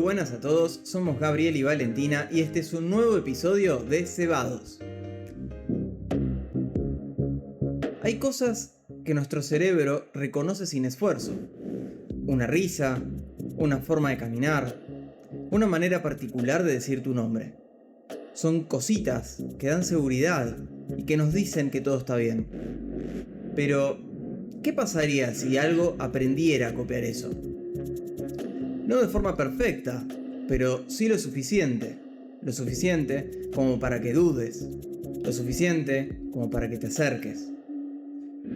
buenas a todos, somos Gabriel y Valentina y este es un nuevo episodio de Cebados. Hay cosas que nuestro cerebro reconoce sin esfuerzo. Una risa, una forma de caminar, una manera particular de decir tu nombre. Son cositas que dan seguridad y que nos dicen que todo está bien. Pero, ¿qué pasaría si algo aprendiera a copiar eso? No de forma perfecta, pero sí lo suficiente. Lo suficiente como para que dudes. Lo suficiente como para que te acerques.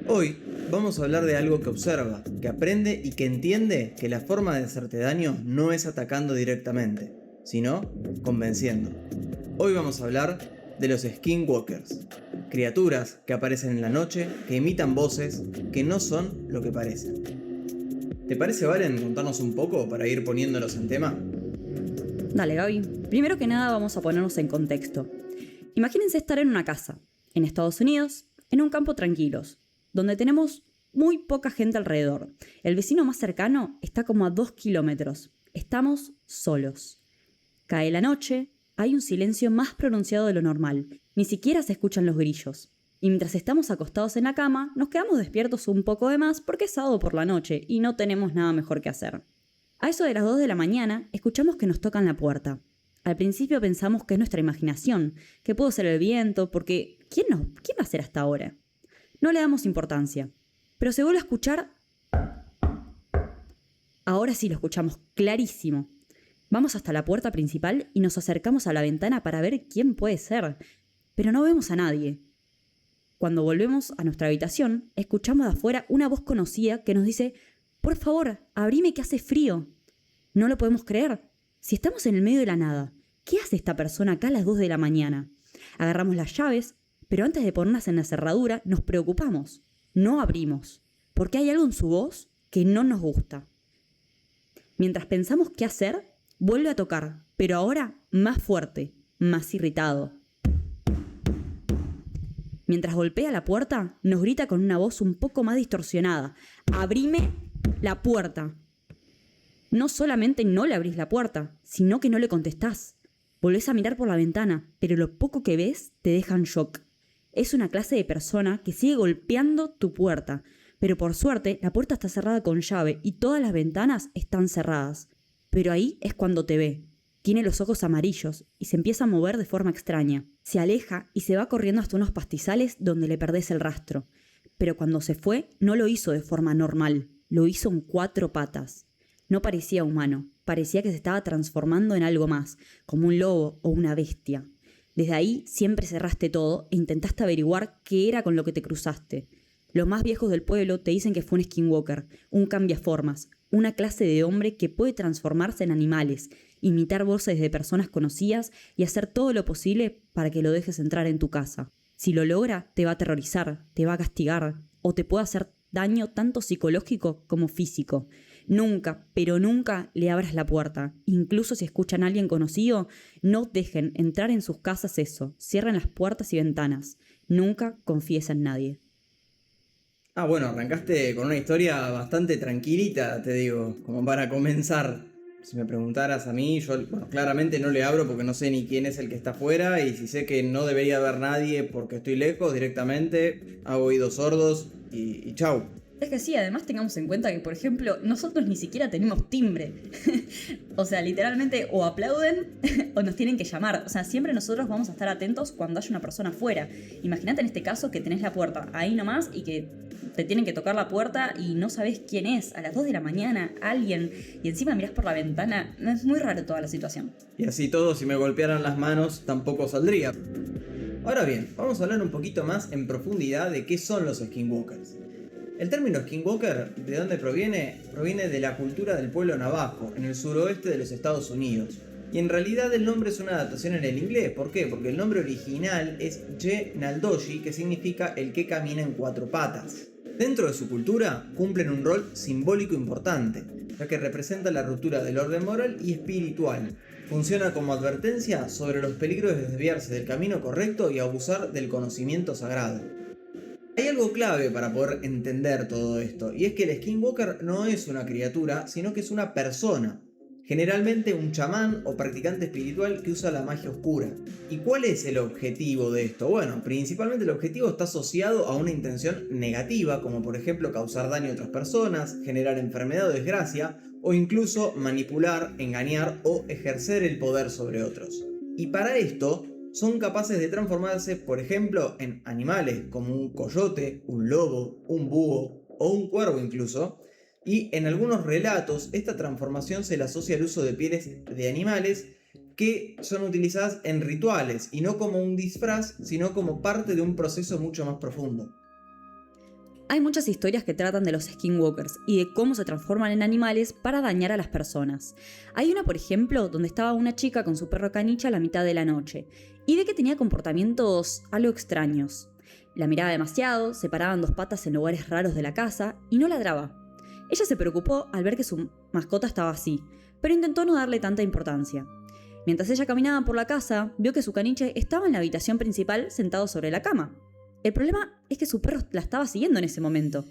Hoy vamos a hablar de algo que observa, que aprende y que entiende que la forma de hacerte daño no es atacando directamente, sino convenciendo. Hoy vamos a hablar de los skinwalkers, criaturas que aparecen en la noche, que imitan voces, que no son lo que parecen. ¿Te parece, Valen, contarnos un poco para ir poniéndonos en tema? Dale, Gaby. Primero que nada vamos a ponernos en contexto. Imagínense estar en una casa, en Estados Unidos, en un campo tranquilos, donde tenemos muy poca gente alrededor. El vecino más cercano está como a 2 kilómetros. Estamos solos. Cae la noche, hay un silencio más pronunciado de lo normal. Ni siquiera se escuchan los grillos. Y mientras estamos acostados en la cama, nos quedamos despiertos un poco de más porque es sábado por la noche y no tenemos nada mejor que hacer. A eso de las 2 de la mañana, escuchamos que nos tocan la puerta. Al principio pensamos que es nuestra imaginación, que pudo ser el viento, porque ¿quién va a ser hasta ahora? No le damos importancia. Pero se vuelve a escuchar. Ahora sí lo escuchamos clarísimo. Vamos hasta la puerta principal y nos acercamos a la ventana para ver quién puede ser. Pero no vemos a nadie. Cuando volvemos a nuestra habitación, escuchamos de afuera una voz conocida que nos dice: «Por favor, abrime que hace frío». No lo podemos creer. Si estamos en el medio de la nada, ¿qué hace esta persona acá a las 2 de la mañana? Agarramos las llaves, pero antes de ponerlas en la cerradura, nos preocupamos. No abrimos, porque hay algo en su voz que no nos gusta. Mientras pensamos qué hacer, vuelve a tocar, pero ahora más fuerte, más irritado. Mientras golpea la puerta, nos grita con una voz un poco más distorsionada: «¡Abrime la puerta!». No solamente no le abrís la puerta, sino que no le contestás. Volvés a mirar por la ventana, pero lo poco que ves te deja en shock. Es una clase de persona que sigue golpeando tu puerta, pero por suerte la puerta está cerrada con llave y todas las ventanas están cerradas. Pero ahí es cuando te ve. Tiene los ojos amarillos y se empieza a mover de forma extraña. Se aleja y se va corriendo hasta unos pastizales donde le perdés el rastro. Pero cuando se fue, no lo hizo de forma normal. Lo hizo en 4 patas. No parecía humano. Parecía que se estaba transformando en algo más, como un lobo o una bestia. Desde ahí siempre cerraste todo e intentaste averiguar qué era con lo que te cruzaste. Los más viejos del pueblo te dicen que fue un skinwalker, un cambiaformas, una clase de hombre que puede transformarse en animales, imitar voces de personas conocidas y hacer todo lo posible para que lo dejes entrar en tu casa. Si lo logra, te va a aterrorizar, te va a castigar o te puede hacer daño tanto psicológico como físico. Nunca, pero nunca le abras la puerta. Incluso si escuchan a alguien conocido, no dejen entrar en sus casas eso. Cierren las puertas y ventanas. Nunca confíes en nadie. Bueno, arrancaste con una historia bastante tranquilita, te digo, como para comenzar. Si me preguntaras a mí, yo claramente no le abro porque no sé ni quién es el que está afuera, y si sé que no debería haber nadie porque estoy lejos, directamente hago oídos sordos y chau. Es que sí, además tengamos en cuenta que, por ejemplo, nosotros ni siquiera tenemos timbre. O sea, literalmente o aplauden o nos tienen que llamar. O sea, siempre nosotros vamos a estar atentos cuando haya una persona afuera. Imagínate en este caso que tenés la puerta ahí nomás y que te tienen que tocar la puerta y no sabés quién es. A las 2 de la mañana, alguien, y encima mirás por la ventana. Es muy raro toda la situación. Y así todo, si me golpearan las manos, tampoco saldría. Ahora bien, vamos a hablar un poquito más en profundidad de qué son los skinwalkers. El término skinwalker, ¿de dónde proviene? Proviene de la cultura del pueblo navajo, en el suroeste de los Estados Unidos. Y en realidad el nombre es una adaptación en el inglés. ¿Por qué? Porque el nombre original es Ye Naldoshi, que significa el que camina en 4 patas. Dentro de su cultura cumplen un rol simbólico importante, ya que representa la ruptura del orden moral y espiritual. Funciona como advertencia sobre los peligros de desviarse del camino correcto y abusar del conocimiento sagrado. Hay algo clave para poder entender todo esto, y es que el skinwalker no es una criatura, sino que es una persona. generalmente un chamán o practicante espiritual que usa la magia oscura. ¿Y cuál es el objetivo de esto? Bueno, principalmente el objetivo está asociado a una intención negativa, como por ejemplo causar daño a otras personas, generar enfermedad o desgracia, o incluso manipular, engañar o ejercer el poder sobre otros. Y para esto son capaces de transformarse, por ejemplo, en animales como un coyote, un lobo, un búho o un cuervo incluso. Y en algunos relatos esta transformación se le asocia al uso de pieles de animales que son utilizadas en rituales y no como un disfraz, sino como parte de un proceso mucho más profundo. Hay muchas historias que tratan de los skinwalkers y de cómo se transforman en animales para dañar a las personas. Hay una, por ejemplo, donde estaba una chica con su perro caniche a la mitad de la noche y ve que tenía comportamientos algo extraños. La miraba demasiado, se paraba en dos patas en lugares raros de la casa y no ladraba. Ella se preocupó al ver que su mascota estaba así, pero intentó no darle tanta importancia. Mientras ella caminaba por la casa, vio que su caniche estaba en la habitación principal sentado sobre la cama. El problema es que su perro la estaba siguiendo en ese momento.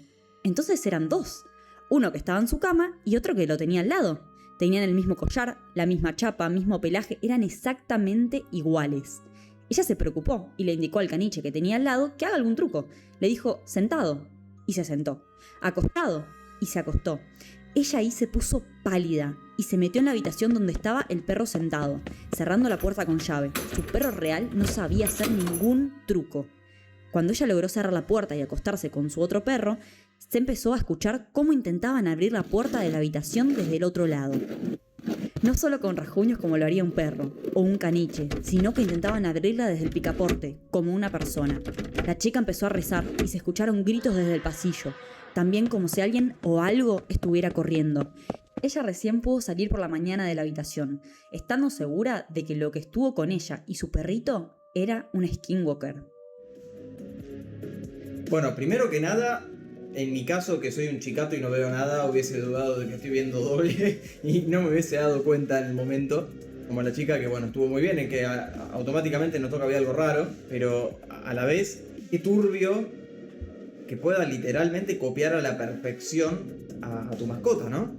Entonces eran dos. Uno que estaba en su cama y otro que lo tenía al lado. Tenían el mismo collar, la misma chapa, mismo pelaje, eran exactamente iguales. Ella se preocupó y le indicó al caniche que tenía al lado que haga algún truco. Le dijo sentado y se sentó. Acostado y se acostó. Ella ahí se puso pálida y se metió en la habitación donde estaba el perro sentado, cerrando la puerta con llave. Su perro real no sabía hacer ningún truco. Cuando ella logró cerrar la puerta y acostarse con su otro perro, se empezó a escuchar cómo intentaban abrir la puerta de la habitación desde el otro lado. No solo con rasguños como lo haría un perro o un caniche, sino que intentaban abrirla desde el picaporte, como una persona. La chica empezó a rezar y se escucharon gritos desde el pasillo, también como si alguien o algo estuviera corriendo. Ella recién pudo salir por la mañana de la habitación, estando segura de que lo que estuvo con ella y su perrito era un skinwalker. Bueno, primero que nada, en mi caso, que soy un chicato y no veo nada, hubiese dudado de que estoy viendo doble y no me hubiese dado cuenta en el momento. Como la chica que, bueno, estuvo muy bien, en que automáticamente notó que había algo raro, pero a la vez, qué turbio que pueda literalmente copiar a la perfección a tu mascota, ¿no?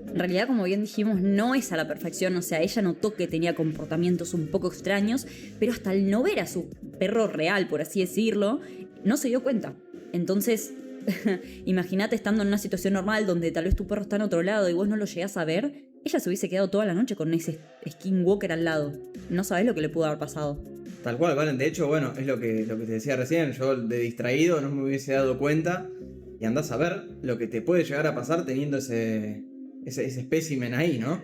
En realidad, como bien dijimos, no es a la perfección, o sea, ella notó que tenía comportamientos un poco extraños, pero hasta al no ver a su perro real, por así decirlo, no se dio cuenta. Entonces, imagínate estando en una situación normal donde tal vez tu perro está en otro lado y vos no lo llegás a ver, ella se hubiese quedado toda la noche con ese skinwalker al lado. No sabés lo que le pudo haber pasado. Tal cual, Valen. De hecho, bueno, es lo que te decía recién. Yo de distraído no me hubiese dado cuenta. Y andás a ver lo que te puede llegar a pasar teniendo ese espécimen ahí, ¿no?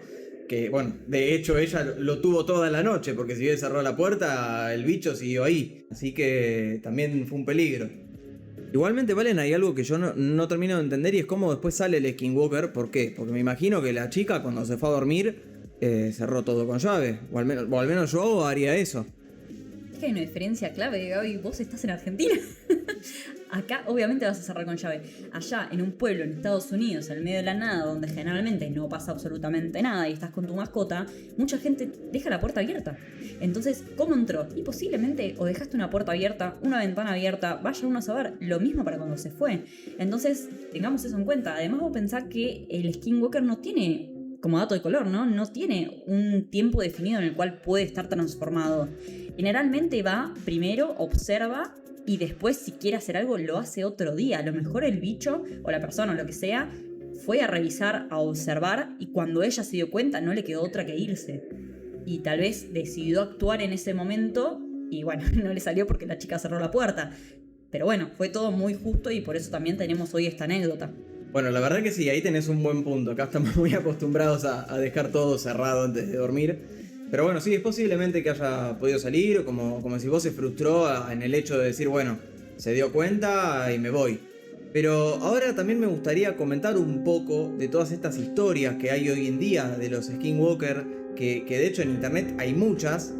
Que, bueno, de hecho ella lo tuvo toda la noche, porque si bien cerró la puerta, el bicho siguió ahí. Así que también fue un peligro. Igualmente, Valen, hay algo que yo no termino de entender y es cómo después sale el skinwalker. ¿Por qué? Porque me imagino que la chica cuando se fue a dormir cerró todo con llave. O al menos yo haría eso. Es que hay una diferencia clave, Gaby. Vos estás en Argentina. Acá obviamente vas a cerrar con llave. Allá, en un pueblo en Estados Unidos, en el medio de la nada, donde generalmente no pasa absolutamente nada y estás con tu mascota, mucha gente deja la puerta abierta. Entonces, ¿cómo entró? Y posiblemente o dejaste una puerta abierta, una ventana abierta, vaya uno a saber. Lo mismo para cuando se fue. Entonces, tengamos eso en cuenta. Además, vos pensás que el skinwalker no tiene, como dato de color, ¿no? No tiene un tiempo definido en el cual puede estar transformado. Generalmente va, primero observa y después si quiere hacer algo lo hace otro día. A lo mejor el bicho o la persona o lo que sea fue a revisar, a observar y cuando ella se dio cuenta no le quedó otra que irse. Y tal vez decidió actuar en ese momento y bueno, no le salió porque la chica cerró la puerta. Pero bueno, fue todo muy justo y por eso también tenemos hoy esta anécdota. Bueno, la verdad que sí, ahí tenés un buen punto. Acá estamos muy acostumbrados a dejar todo cerrado antes de dormir. Pero bueno, sí, es posiblemente que haya podido salir, o como si vos se frustró en el hecho de decir, bueno, se dio cuenta y me voy. Pero ahora también me gustaría comentar un poco de todas estas historias que hay hoy en día de los skinwalker, que de hecho en internet hay muchas,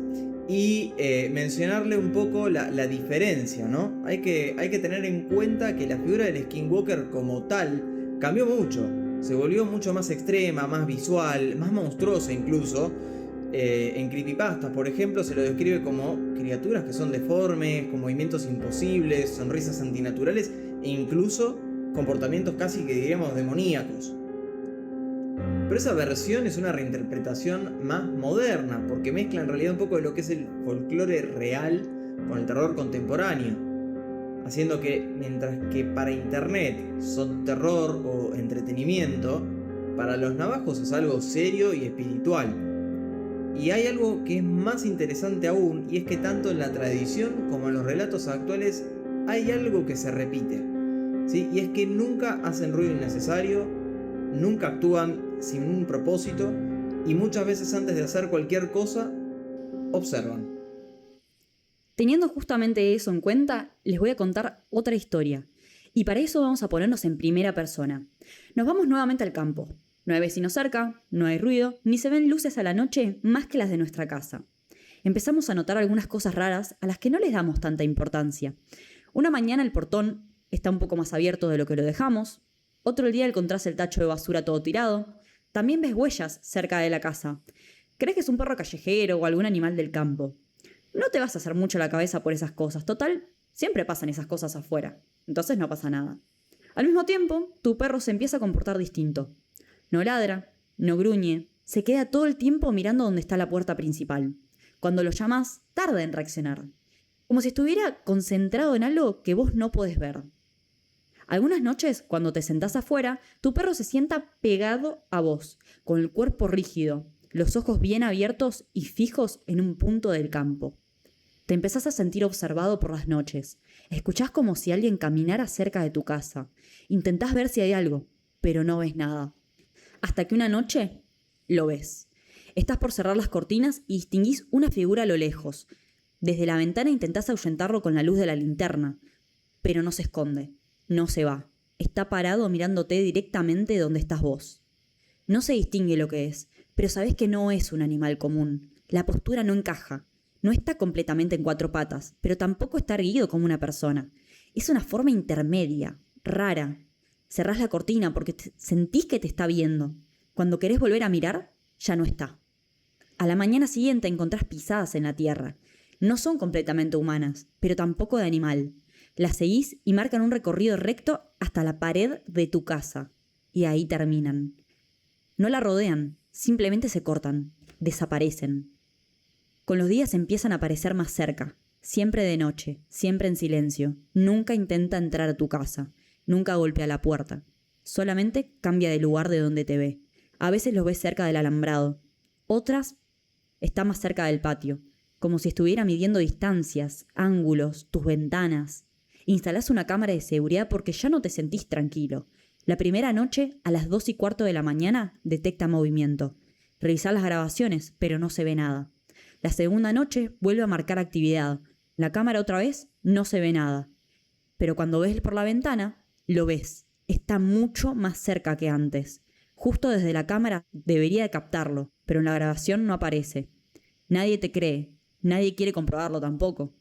y mencionarle un poco la diferencia, ¿no? Hay que tener en cuenta que la figura del skinwalker como tal cambió mucho. Se volvió mucho más extrema, más visual, más monstruosa incluso. En creepypastas, por ejemplo, se lo describe como criaturas que son deformes, con movimientos imposibles, sonrisas antinaturales e incluso comportamientos casi que diríamos demoníacos. Pero esa versión es una reinterpretación más moderna, porque mezcla en realidad un poco de lo que es el folclore real con el terror contemporáneo, haciendo que mientras que para internet son terror o entretenimiento, para los navajos es algo serio y espiritual. Y hay algo que es más interesante aún, y es que tanto en la tradición como en los relatos actuales hay algo que se repite, ¿sí? Y es que nunca hacen ruido innecesario, nunca actúan sin un propósito, y muchas veces antes de hacer cualquier cosa, observan. Teniendo justamente eso en cuenta, les voy a contar otra historia. Y para eso vamos a ponernos en primera persona. Nos vamos nuevamente al campo. No hay vecinos cerca, no hay ruido, ni se ven luces a la noche más que las de nuestra casa. Empezamos a notar algunas cosas raras a las que no les damos tanta importancia. Una mañana el portón está un poco más abierto de lo que lo dejamos. Otro día encontrás el tacho de basura todo tirado. También ves huellas cerca de la casa. Crees que es un perro callejero o algún animal del campo. No te vas a hacer mucho la cabeza por esas cosas. Total, siempre pasan esas cosas afuera. Entonces no pasa nada. Al mismo tiempo, tu perro se empieza a comportar distinto. No ladra, no gruñe, se queda todo el tiempo mirando donde está la puerta principal. Cuando lo llamas, tarda en reaccionar. Como si estuviera concentrado en algo que vos no podés ver. Algunas noches, cuando te sentás afuera, tu perro se sienta pegado a vos, con el cuerpo rígido, los ojos bien abiertos y fijos en un punto del campo. Te empezás a sentir observado por las noches. Escuchás como si alguien caminara cerca de tu casa. Intentás ver si hay algo, pero no ves nada. Hasta que una noche lo ves. Estás por cerrar las cortinas y distinguís una figura a lo lejos. Desde la ventana intentás ahuyentarlo con la luz de la linterna, pero no se esconde, no se va. Está parado mirándote directamente donde estás vos. No se distingue lo que es, pero sabés que no es un animal común. La postura no encaja. No está completamente en cuatro patas, pero tampoco está erguido como una persona. Es una forma intermedia, rara. Cerrás la cortina porque sentís que te está viendo. Cuando querés volver a mirar, ya no está. A la mañana siguiente encontrás pisadas en la tierra. No son completamente humanas, pero tampoco de animal. Las seguís y marcan un recorrido recto hasta la pared de tu casa. Y ahí terminan. No la rodean, simplemente se cortan, desaparecen. Con los días empiezan a aparecer más cerca, siempre de noche, siempre en silencio. Nunca intenta entrar a tu casa. Nunca golpea la puerta. Solamente cambia de lugar de donde te ve. A veces los ves cerca del alambrado. Otras está más cerca del patio, como si estuviera midiendo distancias, ángulos, tus ventanas. Instalás una cámara de seguridad porque ya no te sentís tranquilo. La primera noche, a las 2:15 de la mañana, detecta movimiento. Revisás las grabaciones, pero no se ve nada. La segunda noche vuelve a marcar actividad. La cámara otra vez, no se ve nada. Pero cuando ves por la ventana, lo ves. Está mucho más cerca que antes. Justo desde la cámara debería de captarlo, pero en la grabación no aparece. Nadie te cree. Nadie quiere comprobarlo tampoco.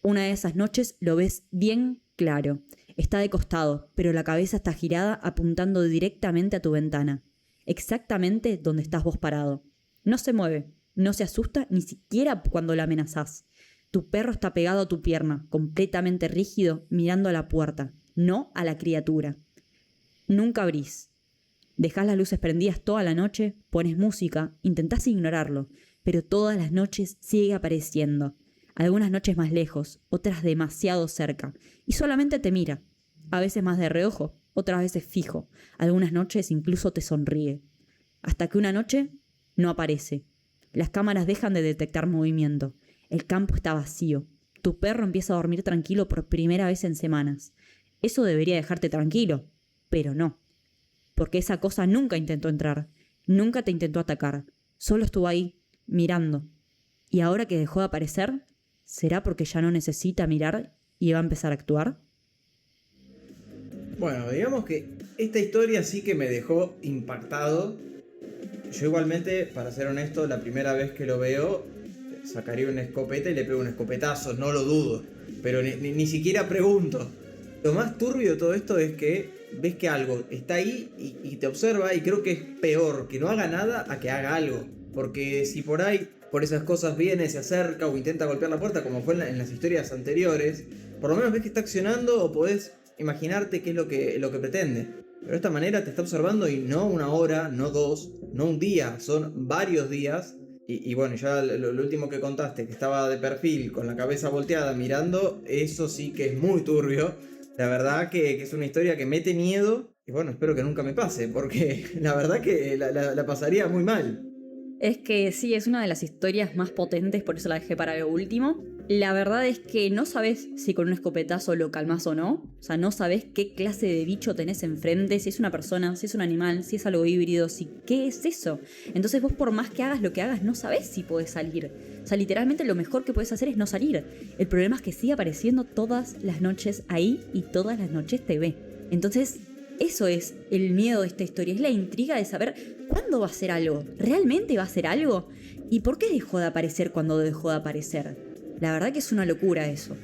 Una de esas noches lo ves bien claro. Está de costado, pero la cabeza está girada apuntando directamente a tu ventana. Exactamente donde estás vos parado. No se mueve, no se asusta ni siquiera cuando la amenazás. Tu perro está pegado a tu pierna, completamente rígido, mirando a la puerta, no a la criatura. Nunca abrís. Dejás las luces prendidas toda la noche, pones música, intentás ignorarlo, pero todas las noches sigue apareciendo. Algunas noches más lejos, otras demasiado cerca, y solamente te mira. A veces más de reojo, otras veces fijo. Algunas noches incluso te sonríe. Hasta que una noche no aparece. Las cámaras dejan de detectar movimiento. El campo está vacío. Tu perro empieza a dormir tranquilo por primera vez en semanas. Eso debería dejarte tranquilo, pero no. Porque esa cosa nunca intentó entrar, nunca te intentó atacar. Solo estuvo ahí, mirando. Y ahora que dejó de aparecer, ¿será porque ya no necesita mirar y va a empezar a actuar? Bueno, digamos que esta historia sí que me dejó impactado. Yo igualmente, para ser honesto, la primera vez que lo veo, sacaría una escopeta y le pego un escopetazo, no lo dudo. Pero ni siquiera pregunto. Lo más turbio de todo esto es que ves que algo está ahí y te observa, y creo que es peor que no haga nada a que haga algo. Porque si por ahí, por esas cosas viene, se acerca o intenta golpear la puerta, como fue en las historias anteriores, por lo menos ves que está accionando o podés imaginarte qué es lo que pretende. Pero de esta manera te está observando y no una hora, no dos, no un día, son varios días. Y bueno, ya lo último que contaste, que estaba de perfil con la cabeza volteada mirando, eso sí que es muy turbio. La verdad que es una historia que mete miedo y bueno, espero que nunca me pase, porque la verdad que la pasaría muy mal. Es que sí, es una de las historias más potentes, por eso la dejé para lo último. La verdad es que no sabes si con un escopetazo lo calmas o no. O sea, no sabes qué clase de bicho tenés enfrente, si es una persona, si es un animal, si es algo híbrido, si qué es eso. Entonces vos por más que hagas lo que hagas, no sabés si podés salir. O sea, literalmente lo mejor que podés hacer es no salir. El problema es que sigue apareciendo todas las noches ahí y todas las noches te ve. Entonces, eso es el miedo de esta historia, es la intriga de saber cuándo va a ser algo, realmente va a ser algo y por qué dejó de aparecer cuando dejó de aparecer. La verdad que es una locura eso.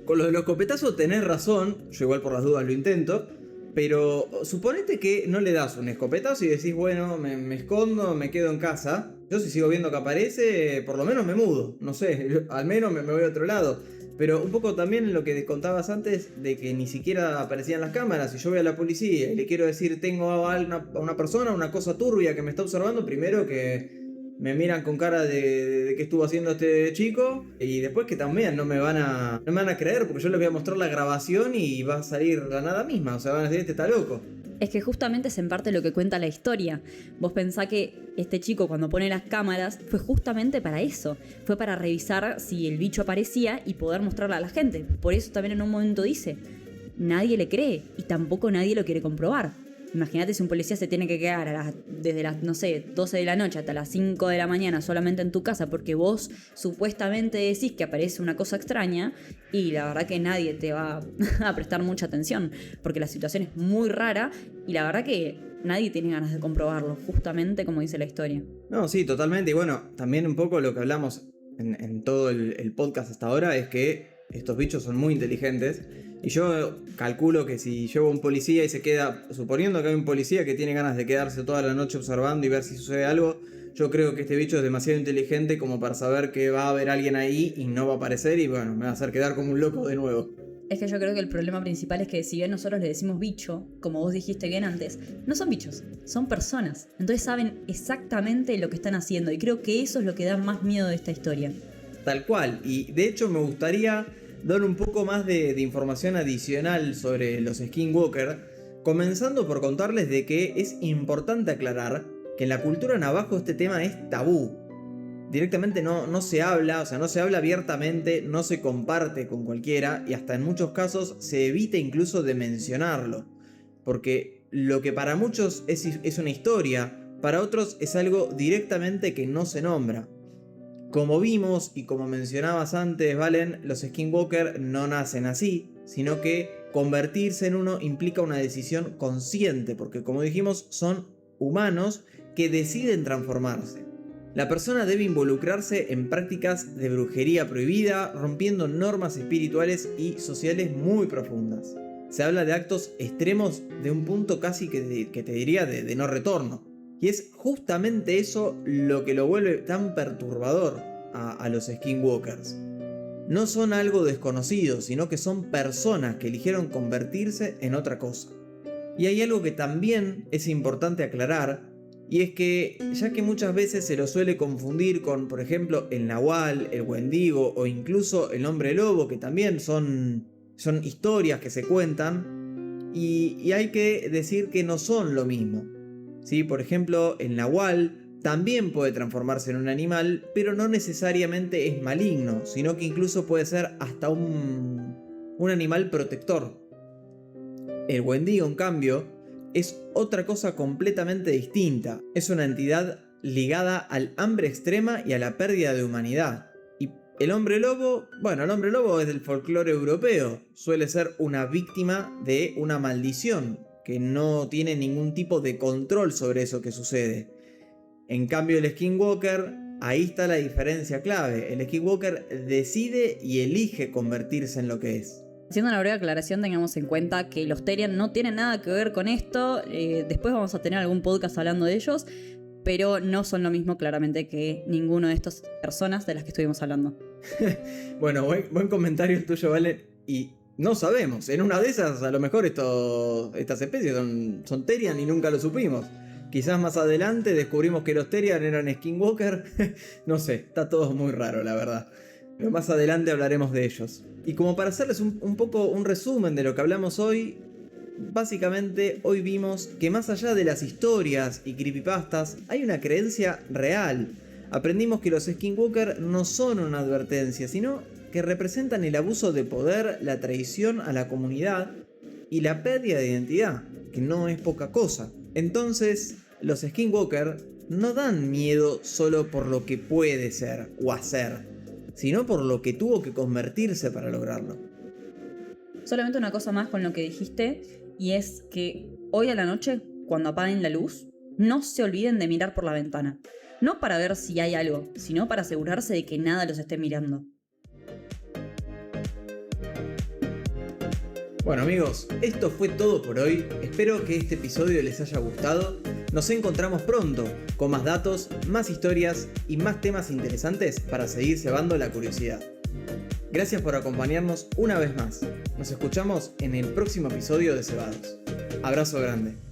Con lo de los escopetazos tenés razón, yo igual por las dudas lo intento, pero suponete que no le das un escopetazo y decís, bueno, me escondo, me quedo en casa. Yo si sigo viendo que aparece, por lo menos me mudo, no sé, al menos me voy a otro lado. Pero un poco también lo que contabas antes de que ni siquiera aparecían las cámaras. Si yo voy a la policía y le quiero decir tengo a una persona, una cosa turbia que me está observando, primero que me miran con cara de qué estuvo haciendo este chico y después que también no me van a creer porque yo les voy a mostrar la grabación y va a salir la nada misma. O sea, van a decir este está loco. Es que justamente es en parte lo que cuenta la historia. Vos pensá que este chico cuando pone las cámaras fue justamente para eso. Fue para revisar si el bicho aparecía y poder mostrarla a la gente. Por eso también en un momento dice, nadie le cree y tampoco nadie lo quiere comprobar. Imagínate si un policía se tiene que quedar desde las, no sé, 12 de la noche hasta las 5 de la mañana solamente en tu casa porque vos supuestamente decís que aparece una cosa extraña y la verdad que nadie te va a prestar mucha atención porque la situación es muy rara y la verdad que nadie tiene ganas de comprobarlo, justamente como dice la historia. No, sí, totalmente. Y bueno, también un poco lo que hablamos en todo el podcast hasta ahora es que estos bichos son muy inteligentes. Y yo calculo que si llevo un policía y se queda, suponiendo que hay un policía que tiene ganas de quedarse toda la noche observando y ver si sucede algo, yo creo que este bicho es demasiado inteligente como para saber que va a haber alguien ahí y no va a aparecer y bueno, me va a hacer quedar como un loco de nuevo. Es que yo creo que el problema principal es que si bien nosotros le decimos bicho, como vos dijiste bien antes, no son bichos, son personas. Entonces saben exactamente lo que están haciendo y creo que eso es lo que da más miedo de esta historia. Tal cual, y de hecho me gustaría dar un poco más de información adicional sobre los Skinwalker, comenzando por contarles de que es importante aclarar que en la cultura navajo este tema es tabú. Directamente no se habla, o sea, no se habla abiertamente, no se comparte con cualquiera y hasta en muchos casos se evita incluso de mencionarlo. Porque lo que para muchos es una historia, para otros es algo directamente que no se nombra. Como vimos y como mencionabas antes, Valen, los Skinwalker no nacen así, sino que convertirse en uno implica una decisión consciente, porque como dijimos, son humanos que deciden transformarse. La persona debe involucrarse en prácticas de brujería prohibida, rompiendo normas espirituales y sociales muy profundas. Se habla de actos extremos de un punto casi que te diría de no retorno. Y es justamente eso lo que lo vuelve tan perturbador a los Skinwalkers. No son algo desconocido, sino que son personas que eligieron convertirse en otra cosa. Y hay algo que también es importante aclarar, y es que, ya que muchas veces se lo suele confundir con, por ejemplo, el Nahual, el Wendigo o incluso el Hombre Lobo, que también son historias que se cuentan, y hay que decir que no son lo mismo. ¿Sí? Por ejemplo, el Nahual también puede transformarse en un animal, pero no necesariamente es maligno, sino que incluso puede ser hasta un animal protector. El Wendigo, en cambio, es otra cosa completamente distinta. Es una entidad ligada al hambre extrema y a la pérdida de humanidad. Y el hombre lobo, bueno, el hombre lobo es del folclore europeo. Suele ser una víctima de una maldición, que no tiene ningún tipo de control sobre eso que sucede. En cambio, el Skinwalker, ahí está la diferencia clave. El Skinwalker decide y elige convertirse en lo que es. Haciendo una breve aclaración, tengamos en cuenta que los Therian no tienen nada que ver con esto. Después vamos a tener algún podcast hablando de ellos, pero no son lo mismo claramente que ninguno de estas personas de las que estuvimos hablando. Bueno, buen comentario el tuyo, Vale. Y No sabemos, en una de esas a lo mejor estas especies son Therian y nunca lo supimos. Quizás más adelante descubrimos que los Therian eran Skinwalker. No sé, está todo muy raro la verdad. Pero más adelante hablaremos de ellos. Y como para hacerles un poco un resumen de lo que hablamos hoy, básicamente hoy vimos que más allá de las historias y creepypastas hay una creencia real. Aprendimos que los Skinwalker no son una advertencia, sino que representan el abuso de poder, la traición a la comunidad y la pérdida de identidad, que no es poca cosa. Entonces, los Skinwalker no dan miedo solo por lo que puede ser o hacer, sino por lo que tuvo que convertirse para lograrlo. Solamente una cosa más con lo que dijiste, y es que hoy a la noche, cuando apaguen la luz, no se olviden de mirar por la ventana. No para ver si hay algo, sino para asegurarse de que nada los esté mirando. Bueno amigos, esto fue todo por hoy. Espero que este episodio les haya gustado. Nos encontramos pronto con más datos, más historias y más temas interesantes para seguir cebando la curiosidad. Gracias por acompañarnos una vez más. Nos escuchamos en el próximo episodio de Cebados. Abrazo grande.